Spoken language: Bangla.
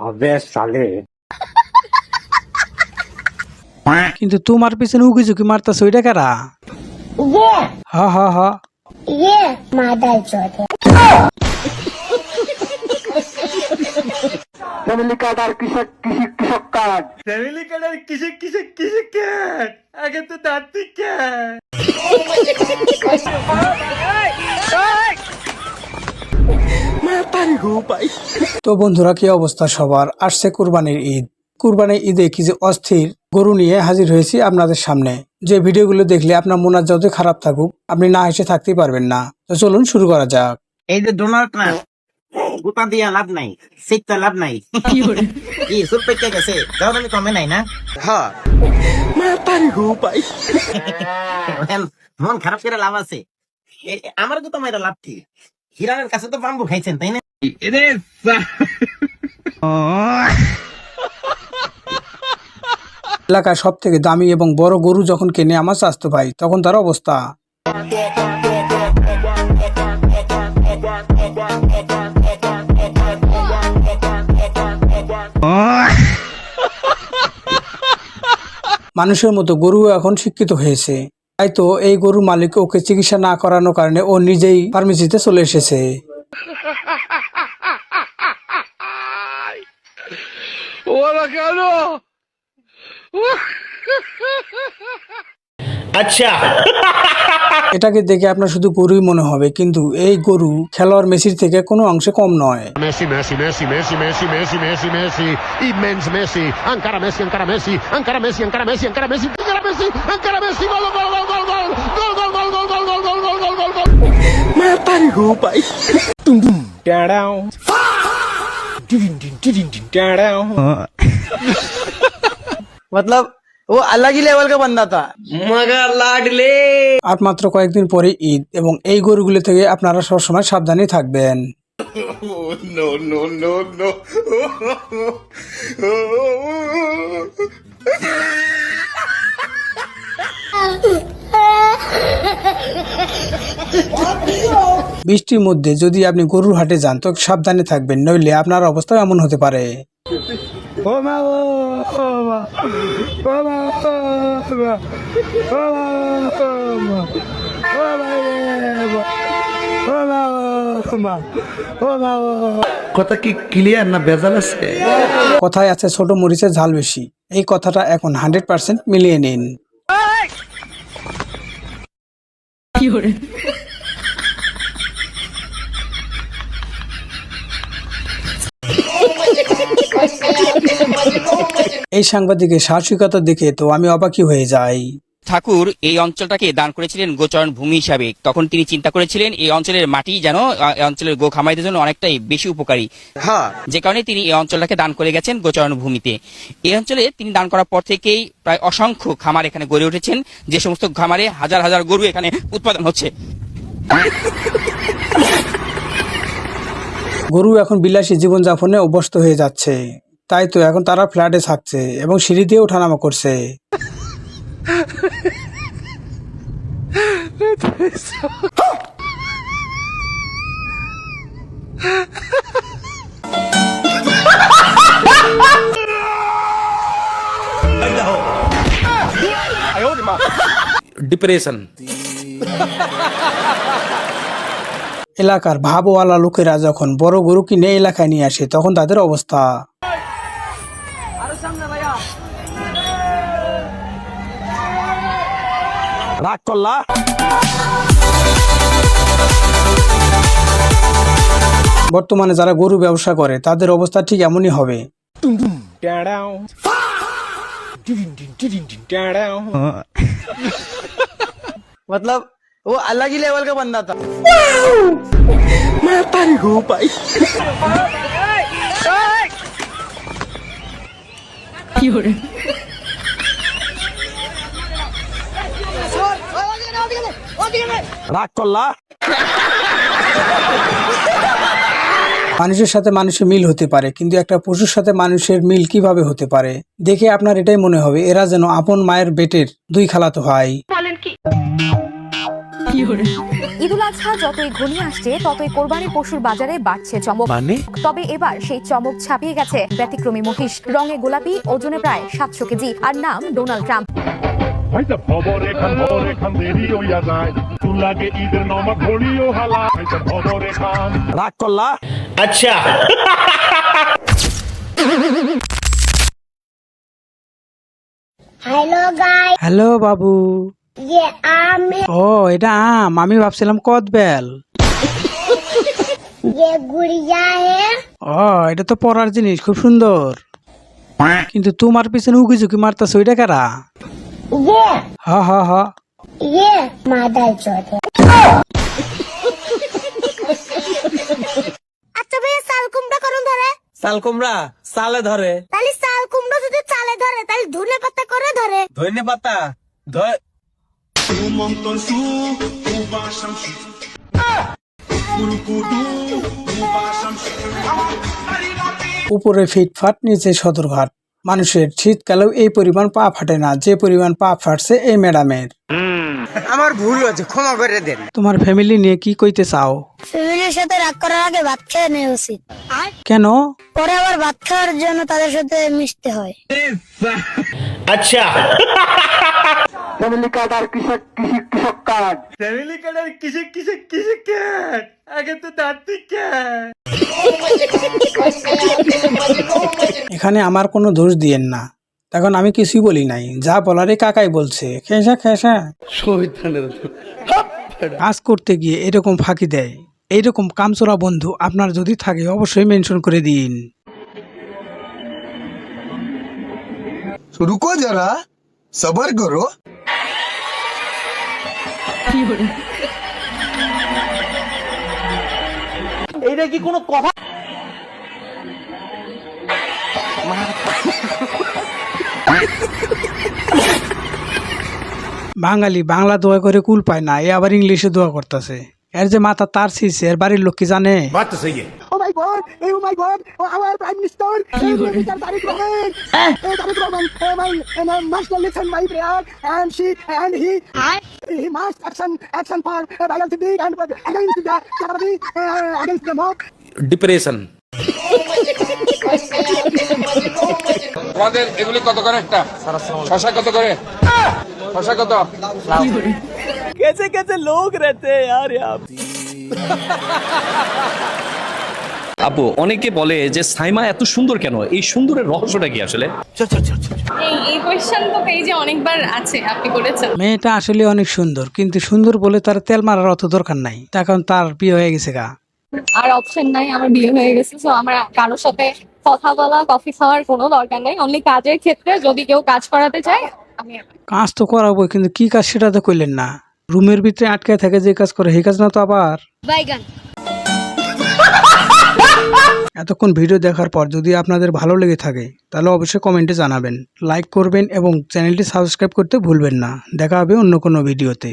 अबे साले। কিন্তু তোমার পিছনে উকি ঝুঁকি মারতাছ ওইটা কারা? ये হ হ হ ये मादर चौथ है। फैमिली कार्ड और कृषक कार्ड। फॅमिली कडे किसे किसे किसे काय अगं तू दाती काय তো বন্ধুরা, কি অবস্থা সবার? আসছে কুরবানির ঈদ। কুরবানির ঈদে কি যে অস্থির গরু নিয়ে হাজির হয়েছি আপনাদের সামনে। যে ভিডিওগুলো দেখলে আপনার মন যতই খারাপ থাকুক, আপনি না হেসে থাকতেই পারবেন না। তো চলুন শুরু করা যাক। এই যে ডোনাল্ড না গোটা দিয়া লাভ নাই, শিখতে লাভ নাই। কি সুপ পেকে গেছে, দাও আমি কমে নাই না। হ্যাঁ মন খারাপ করে লাভ আছে? আমার তো তোমার লাভ কি? হিরানের কাছে তো বাম্বু খাইছেন তাই না? এলাকায় সব থেকে দামি এবং বড় গরু যখন কেনে আমার চাচাতো ভাই, তখন তার অবস্থা। মানুষের মতো গরু এখন শিক্ষিত হয়েছে, তাই তো এই গরুর মালিক ওকে চিকিৎসা না করানোর কারণে ও নিজেই ফার্মেসিতে চলে এসেছে। अच्छा এটাকে দেখে আপনার শুধু গরুই মনে হবে, কিন্তু এই গরু খেলোয়াড় মেসির থেকে কোনো অংশে কম নয়। Messi, Messi, Messi, Messi, Messi, Messi, Messi, Messi, immens Messi, encara Messi, encara Messi, encara Messi, encara Messi, encara Messi, encara Messi, encara Messi, gol, gol, gol, gol, gol, gol, gol, gol, gol, gol, gol, gol, gol, gol, gol, gol. Matari ho pai. Tum tum. down down मतलब वो अलग ही लेवल का बंदा था मगर लाडले। আর মাত্র কয়েকদিন পরে ঈদ, এবং এই গরুগুলো থেকে আপনারা সবসময় সাবধানে থাকবেন। no no no no বৃষ্টির মধ্যে যদি আপনি গরুর হাটে যান তো সাবধানে থাকবেন, নইলে আপনার অবস্থা এমন হতে পারে। কথা কি ক্লিয়ার না ভেজাল আছে? কথায় আছে ছোট মরিচের ঝাল বেশি, এই কথাটা এখন 100% মিলিয়ে নিন। এই সাংবাদিকের সাহসিকতা দেখে তো আমি অবাকই হয়ে যাই। ঠাকুর এই অঞ্চলটাকে দান করেছিলেন গোচরণ ভূমি হিসাবে। তখন তিনি চিন্তা করেছিলেন এই অঞ্চলের মাটি যেন এই অঞ্চলের গো খামারিদের জন্য অনেকটাই বেশি উপকারী, যে কারণে তিনি এই অঞ্চলটাকে দান করে গেছেন গোচরণ ভূমিতে। এই অঞ্চলে তিনি দান করার পর থেকেই প্রায় অসংখ্য খামার এখানে গড়ে উঠেছেন, যে সমস্ত খামারে হাজার হাজার গরু এখানে উৎপাদন হচ্ছে। গরু এখন বিলাসী জীবনযাপনে অভ্যস্ত হয়ে যাচ্ছে, তাই তো এখন তারা ফ্ল্যাটে থাকছে এবং সিঁড়ি দিয়ে ওঠানামা করছে। ডিপ্রেশন। এলাকার ভাবওয়ালা লোকেরা যখন বড় গরু কিনে এলাকায় নিয়ে আসে, তখন তাদের অবস্থা। রাগ করলা? বর্তমানে যারা গরু ব্যবসা করে তাদের অবস্থা ঠিক এমনই হবে। down down मतलब वो अलग ही लेवल का बंदा था। Matari ho pai. রাগ করলা? মানুষের সাথে মানুষের মিল হতে পারে, কিন্তু একটা পশুর সাথে মানুষের মিল কিভাবে হতে পারে? দেখে আপনার এটাই মনে হবে এরা যেন আপন মায়ের পেটের দুই খালাতো ভাই। ঈদুল আজহা দেখা যতই ঘনিয়ে আসছে ততই কোরবানির পশুর বাজারে বাড়ছে চমক। তবে এবার সেই চমক ছাপিয়ে গেছে ব্যতিক্রমী মহিষ। রঙে গোলাপি, ওজনে প্রায় 700 কেজি, আর নাম ডোনাল্ড ট্রাম্প। রাগ করলা? আচ্ছা हेलो गाइस, হ্যালো বাবু। ये आम है, ও এটা আম, আমি ভাবছিলাম কদবেল। ये गुड़िया है, ও এটা তো পড়ার জিনিস, খুব সুন্দর। কিন্তু তোমার পিছনে উকি ঝুঁকি মারতেছে, ওইটা কারা? ये হ হ হ। ये मादल चौथ है। আচ্ছা ভাইয়া, সাল কুমড়া করুন ধরে? শাল কুমড়া সালে ধরে। তাহলে সাল কুমড়া যদি চালে ধরে তাহলে ধনে পাতা করে ধরে? ধনে পাতা উপরে ফিটফাট, নিচে সদরঘাট। মানুষের শীতকালেও এই পরিমাণ পা ফাটে না যে পরিমাণ পা ফাটছে এই ম্যাডামের। আমার ভুল হয়েছে, ক্ষমা করে দেন। তোমার ফ্যামিলি নিয়ে কি কইতে চাও? ফ্যামিলির সাথে রাগ করার আগে ভাত খেয়ে নেওয়া উচিত, কেন? পরে আবার ভাত খাওয়ার জন্য তাদের সাথে মিশতে হয়। আচ্ছা ফ্যামিলি কার্ড আর কৃষক কার্ড। ফ্যামিলি কার্ড আর কিসে কার্ড? আগে তো দাঁত থেকে। এখানে আমার কোনো দোষ দিয়েন না, তখন আমি কিছুই বলি নাই, যা বলারে কাকাই বলছে। খেসা খেসা কাজ করতে গিয়ে এরকম ফাঁকি দেয়। এইরকম কামচোরা বন্ধু আপনার যদি থাকে অবশ্যই মেনশন করে দিন। रुको जरा सबर करो। এইটা কি কোনো কথা? বাঙালি বাংলা দোয়া করে কুল পায় না, এ আবার ইংলিশে দোয়া করতেছে। এর যে মাথা তার ছিঁড়ছে, এর বাড়ির লোক কি জানে? Oh my god, oh my god, our prime minister, Mr. Tariq Rahman, Tariq Rahman, my master listen my prayer, and he must action for Bayal Siddiq and against the Charabhi, against the mob. Depression. তোমাদের এগুলি কত করে একটা? শশা কত করে? শশা কত? कैसे कैसे लोग रहते हैं यार यहाँ। আপু, অনেকে বলে যে সাইমা এত সুন্দর কেন? এই সুন্দরের রহস্যটা কি আসলে? এই কোয়েশ্চেন তো পেজে অনেকবার আছে, আপনি করেছেন। মেয়েটা আসলে অনেক সুন্দর, কিন্তু সুন্দর বলে তার তেল মারার অত দরকার নাই, তখন তার বিয়ে হয়ে গেছে গা। আর অপশন নাই, আমার বিয়ে হয়ে গেছে, সো আমার কারোর সাথে কথা বলা, কফি খাওয়ার কোনো দরকার নেই। অনলি কাজের ক্ষেত্রে যদি কেউ কাজ করাতে চায় আমি। কাজ তো করাবো, কিন্তু কি কাজ সেটা তো করলেন না। রুমের ভিতরে আটকে থাকে যে কাজ করে, সেই কাজ না তো আবার। বাইগান। এতক্ষণ ভিডিও দেখার পর যদি আপনাদের ভালো লেগে থাকে তাহলে অবশ্যই কমেন্টে জানাবেন, লাইক করবেন এবং চ্যানেলটি সাবস্ক্রাইব করতে ভুলবেন না। দেখা হবে অন্য কোনো ভিডিওতে।